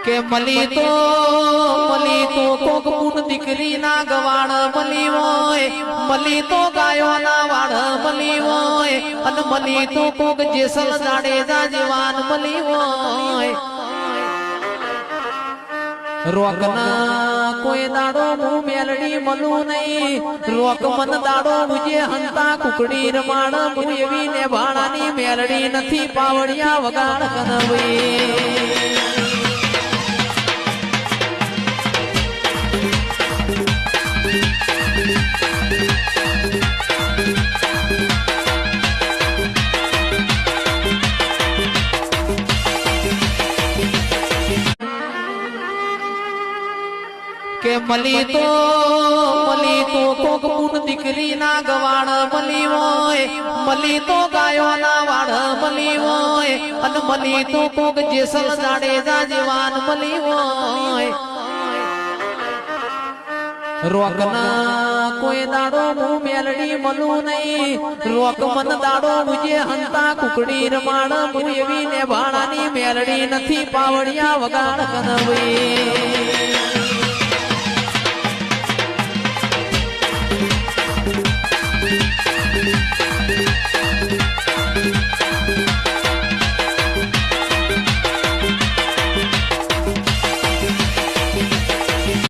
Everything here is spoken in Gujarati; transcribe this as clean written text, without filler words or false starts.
કે મલી તો કોક પૂન દીકરી ના ગવાણ મલી હોય, મલી તો ગાયો ના વાળ મલી હોય, અને મલી તો કોક જેસલ જાડેજા જવાન મલી હોય. રોકના કોઈ દાડો હું મેલડી મળું નહીં, રોક મન દાડો મુજે હંતા કુકડી રમાણ હું એવી ને ભાણાની મેલડી નથી પાવડિયા વગાડ કનવી. કે મલી તો કોક પૂન દીકરી ના ગવાણ મલી હોય, મલી તો ગાયો ના વાળ મલી હોય, અને મલી તો કોક જેસલ જાડેજા જવાન મલી હોય. રોકના કોઈ દાડો હું મેલડી મળું નહીં, રોક મન દાડો મુજે હંતા કુકડી રમાણ હું એવી ને ભાણાની મેલડી નથી પાવડિયા વગાડ કનવી.